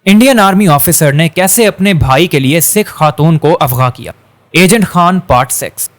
Indian army officer ने कैसे अपने भाई के लिए सिख खातून को अगवा किया। Agent Khan part 6।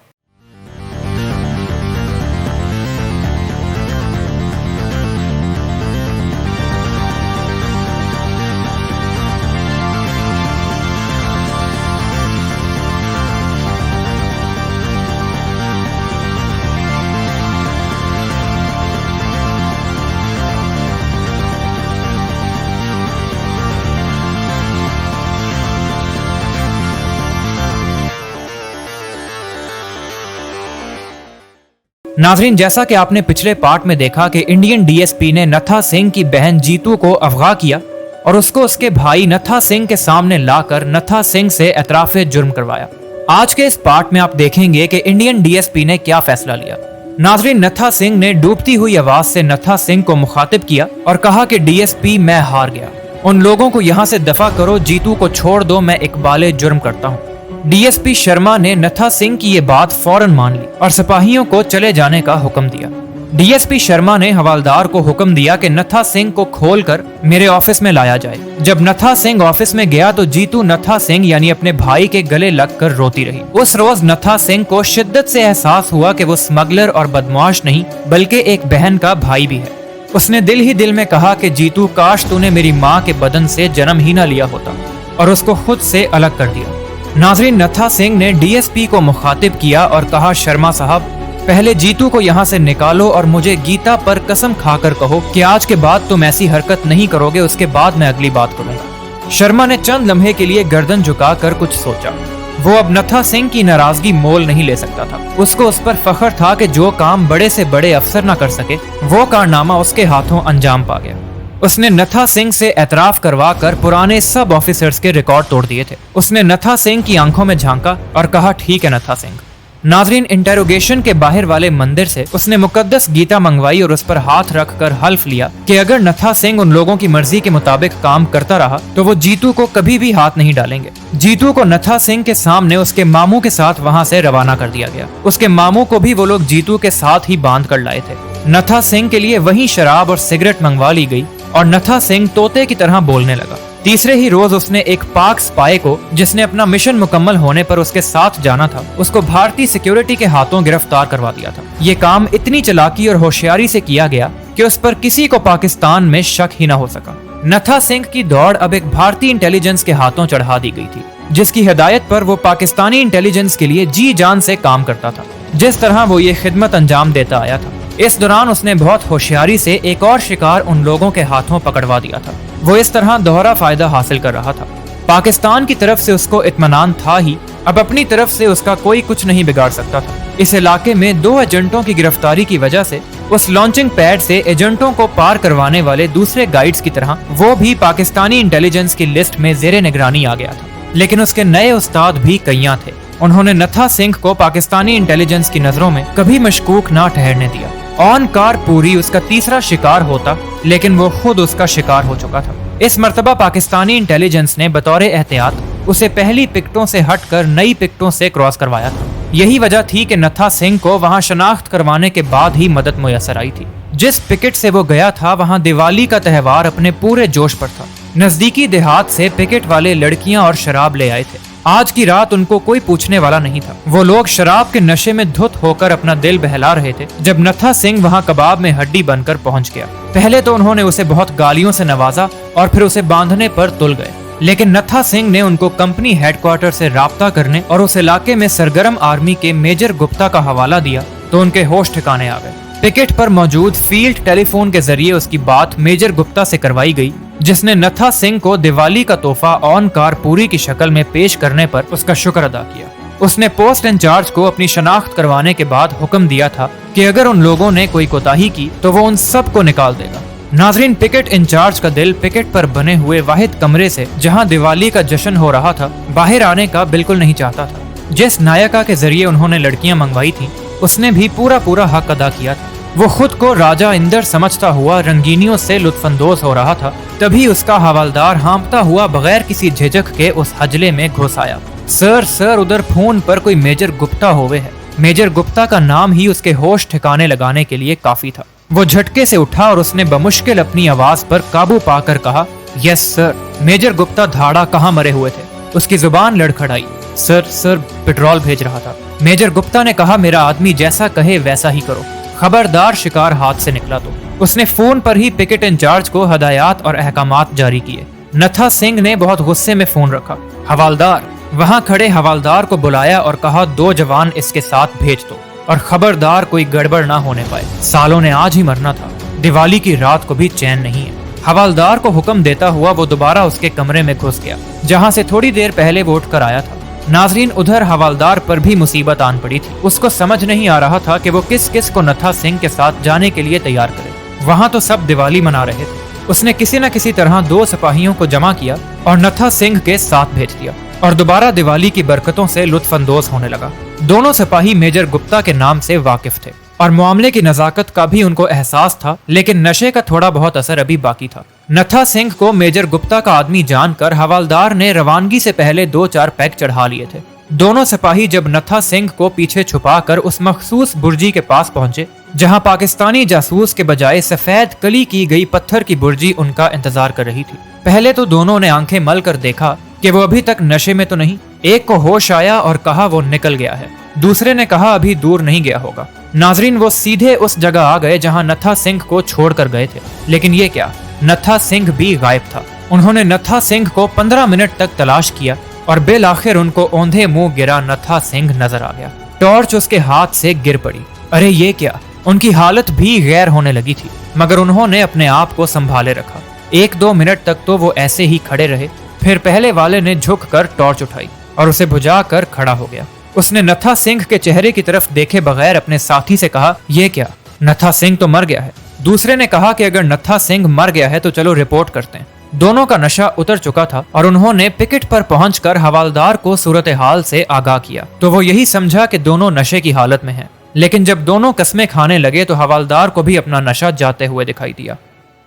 नाजरीन, जैसा कि आपने पिछले पार्ट में देखा कि इंडियन डीएसपी ने नथा सिंह की बहन जीतू को अगवा किया और उसको उसके भाई नथा सिंह के सामने लाकर नथा सिंह से एतराफ़े जुर्म करवाया। आज के इस पार्ट में आप देखेंगे कि इंडियन डीएसपी ने क्या फैसला लिया। नाजरीन, नथा सिंह ने डूबती हुई आवाज से नथा सिंह को मुखातिब किया और कहा कि डीएसपी, मैं हार गया, उन लोगों को यहाँ से दफा करो, जीतू को छोड़ दो, मैं इकबाले जुर्म करता हूँ। डीएसपी शर्मा ने नथा सिंह की ये बात फौरन मान ली और सिपाहियों को चले जाने का हुक्म दिया। डीएसपी शर्मा ने हवालदार को हुक्म दिया कि नथा सिंह को खोलकर मेरे ऑफिस में लाया जाए। जब नथा सिंह ऑफिस में गया तो जीतू नथा सिंह यानी अपने भाई के गले लगकर रोती रही। उस रोज नथा सिंह को शिद्दत से एहसास हुआ कि वो स्मगलर और बदमाश नहीं बल्कि एक बहन का भाई भी है। उसने दिल ही दिल में कहा कि जीतू, काश तूने मेरी माँ के बदन से जन्म ही न लिया होता, और उसको खुद से अलग कर दिया। नाजरीन, नथा सिंह ने डीएसपी को मुखातिब किया और कहा, शर्मा साहब, पहले जीतू को यहाँ से निकालो और मुझे गीता पर कसम खाकर कहो कि आज के बाद तुम ऐसी हरकत नहीं करोगे, उसके बाद मैं अगली बात करूंगा। शर्मा ने चंद लम्हे के लिए गर्दन झुकाकर कुछ सोचा। वो अब नथा सिंह की नाराजगी मोल नहीं ले सकता था। उसको उस पर फख्र था कि जो काम बड़े से बड़े अफसर न कर सके वो कारनामा उसके हाथों अंजाम पा गया। उसने नथा सिंह से एतराफ करवा कर पुराने सब ऑफिसर्स के रिकॉर्ड तोड़ दिए थे। उसने नथा सिंह की आंखों में झांका और कहा, ठीक है नथा सिंह। नाजरीन, इंटेरोगेशन के बाहर वाले मंदिर से उसने मुकद्दस गीता मंगवाई और उस पर हाथ रख कर हल्फ लिया कि अगर नथा सिंह उन लोगों की मर्जी के मुताबिक काम करता रहा तो वो जीतू को कभी भी हाथ नहीं डालेंगे। जीतू को नथा सिंह के सामने उसके मामू के साथ वहाँ से रवाना कर दिया गया। उसके मामू को भी वो लोग जीतू के साथ ही बांध कर लाए थे। नथा सिंह के लिए वही शराब और सिगरेट मंगवा ली गई और नथा सिंह तोते की तरह बोलने लगा। तीसरे ही रोज उसने एक पाक स्पाई को, जिसने अपना मिशन मुकम्मल होने पर उसके साथ जाना था, उसको भारतीय सिक्योरिटी के हाथों गिरफ्तार करवा दिया था। ये काम इतनी चालाकी और होशियारी से किया गया कि उस पर किसी को पाकिस्तान में शक ही न हो सका। नथा सिंह की दौड़ अब एक भारतीय इंटेलिजेंस के हाथों चढ़ा दी गई थी, जिसकी हिदायत पर वो पाकिस्तानी इंटेलिजेंस के लिए जी जान से काम करता था, जिस तरह वो ये खिदमत अंजाम देता आया था। इस दौरान उसने बहुत होशियारी से एक और शिकार उन लोगों के हाथों पकड़वा दिया था। वो इस तरह दोहरा फायदा हासिल कर रहा था। पाकिस्तान की तरफ से उसको इत्मीनान था ही, अब अपनी तरफ से उसका कोई कुछ नहीं बिगाड़ सकता था। इस इलाके में 2 एजेंटों की गिरफ्तारी की वजह से उस लॉन्चिंग पैड से एजेंटों को पार करवाने वाले दूसरे गाइड्स की तरह वो भी पाकिस्तानी इंटेलिजेंस की लिस्ट में जेरे निगरानी आ गया था। लेकिन उसके नए उस्ताद भी कईयां थे। उन्होंने नथा सिंह को पाकिस्तानी इंटेलिजेंस की नजरों में कभी मशकूक ना ठहरने दिया। ऑन कार पूरी उसका तीसरा शिकार होता, लेकिन वो खुद उसका शिकार हो चुका था। इस मर्तबा पाकिस्तानी इंटेलिजेंस ने बतौर एहतियात उसे पहली पिकटों से हटकर नई पिकटों से क्रॉस करवाया था। यही वजह थी कि नथा सिंह को वहां शनाख्त करवाने के बाद ही मदद मुयस्सर आई थी। जिस पिकेट से वो गया था वहां दिवाली का त्योहार अपने पूरे जोश पर था। नजदीकी देहात से पिकेट वाले लड़कियां और शराब ले आए थे। आज की रात उनको कोई पूछने वाला नहीं था। वो लोग शराब के नशे में धुत होकर अपना दिल बहला रहे थे जब नथा सिंह वहां कबाब में हड्डी बनकर पहुंच गया। पहले तो उन्होंने उसे बहुत गालियों से नवाजा और फिर उसे बांधने पर तुल गए, लेकिन नथा सिंह ने उनको कंपनी हेडक्वार्टर से राब्ता करने और उस इलाके में सरगर्म आर्मी के मेजर गुप्ता का हवाला दिया तो उनके होश ठिकाने आ गए। पिकेट पर मौजूद फील्ड टेलीफोन के जरिए उसकी बात मेजर गुप्ता से करवाई गई, जिसने नथा सिंह को दिवाली का तोहफा ऑन कार पूरी की शक्ल में पेश करने पर उसका शुक्र अदा किया। उसने पोस्ट इंचार्ज को अपनी शनाख्त करवाने के बाद हुक्म दिया था कि अगर उन लोगों ने कोई कोताही की तो वो उन सब को निकाल देगा। नाजरीन, पिकेट इंचार्ज का दिल पिकेट पर बने हुए वाहिद कमरे से, जहां दिवाली का जश्न हो रहा था, बाहर आने का बिल्कुल नहीं चाहता था। जिस नायका के जरिए उन्होंने लड़कियां मंगवाई थी उसने भी पूरा हक अदा किया था। वो खुद को राजा इंदर समझता हुआ रंगीनियों से लुत्फानंदोज हो रहा था। तभी उसका हवालदार हाँफता हुआ बगैर किसी झिझक के उस हजले में घुस आया। सर उधर फोन पर कोई मेजर गुप्ता होवे है। मेजर गुप्ता का नाम ही उसके होश ठिकाने लगाने के लिए काफी था। वो झटके से उठा और उसने बमुश्किल अपनी आवाज पर काबू पाकर कहा, यस सर। मेजर गुप्ता धाड़ा कहाँ मरे हुए थे? उसकी जुबान लड़खड़ाई। सर पेट्रोल भेज रहा था। मेजर गुप्ता ने कहा, मेरा आदमी जैसा कहे वैसा ही करो, खबरदार शिकार हाथ से निकला तो। उसने फोन पर ही पिकेट इंचार्ज को हदायत और अहकामात जारी किए। नथा सिंह ने बहुत गुस्से में फोन रखा। हवालदार, वहां खड़े हवालदार को बुलाया और कहा, 2 जवान इसके साथ भेज दो और खबरदार कोई गड़बड़ ना होने पाए। सालों ने आज ही मरना था, दिवाली की रात को भी चैन नहीं है। हवालदार को हुक्म देता हुआ वो दोबारा उसके कमरे में घुस गया जहां से थोड़ी देर पहले वो उठ कर आया था। नाजरीन, उधर हवालदार पर भी मुसीबत आन पड़ी थी। उसको समझ नहीं आ रहा था कि वो किस किस को नथा सिंह के साथ जाने के लिए तैयार करे। वहां तो सब दिवाली मना रहे थे। उसने किसी न किसी तरह 2 सिपाहियों को जमा किया और नथा सिंह के साथ भेज दिया और दोबारा दिवाली की बरकतों से लुत्फानंदोज होने लगा। दोनों सिपाही मेजर गुप्ता के नाम से वाकिफ थे और मामले की नजाकत का भी उनको एहसास था, लेकिन नशे का थोड़ा बहुत असर अभी बाकी था। नथा सिंह को मेजर गुप्ता का आदमी जानकर हवालदार ने रवानगी से पहले 2-4 पैक चढ़ा लिए थे। दोनों सिपाही जब नथा सिंह को पीछे छुपाकर उस मखसूस बुर्जी के पास पहुंचे जहां पाकिस्तानी जासूस के बजाय सफेद कली की गई पत्थर की बुर्जी उनका इंतजार कर रही थी। पहले तो दोनों ने आंखें मल कर देखा कि वो अभी तक नशे में तो नहीं। एक को होश आया और कहा वो निकल गया है। दूसरे ने कहा अभी दूर नहीं गया होगा। नाजरीन, वो सीधे उस जगह आ गए जहां नथा सिंह को छोड़ कर गए थे। लेकिन ये क्या, नथा सिंह भी गायब था। उन्होंने नथा सिंह को 15 मिनट तक तलाश किया और बिल आखिर उनको औंधे मुंह गिरा नथा सिंह नजर आ गया। टॉर्च उसके हाथ से गिर पड़ी। अरे ये क्या, उनकी हालत भी गैर होने लगी थी, मगर उन्होंने अपने आप को संभाले रखा। 1-2 मिनट तक तो वो ऐसे ही खड़े रहे। फिर पहले वाले ने झुक कर टॉर्च उठाई और उसे बुझा कर खड़ा हो गया। उसने नथा सिंह के चेहरे की तरफ देखे बगैर अपने साथी से कहा, ये क्या, नथा सिंह तो मर गया है। दूसरे ने कहा कि अगर नथा सिंह मर गया है तो चलो रिपोर्ट करते हैं। दोनों का नशा उतर चुका था और उन्होंने पिकेट पर पहुंचकर हवालदार को सूरत हाल से आगाह किया तो वो यही समझा कि दोनों नशे की हालत में हैं। लेकिन जब दोनों कस्में खाने लगे तो हवालदार को भी अपना नशा जाते हुए दिखाई दिया।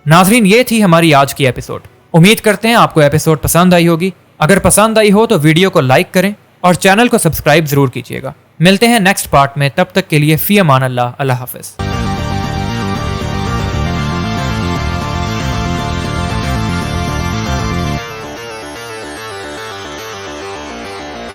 नाजरीन, ये थी हमारी आज की एपिसोड। उम्मीद करते हैं आपको एपिसोड पसंद आई होगी। अगर पसंद आई हो तो वीडियो को लाइक करें और चैनल को सब्सक्राइब जरूर कीजिएगा। मिलते हैं नेक्स्ट पार्ट में, तब तक के लिए फी अमान अल्लाह। अल्लाह हाफिज।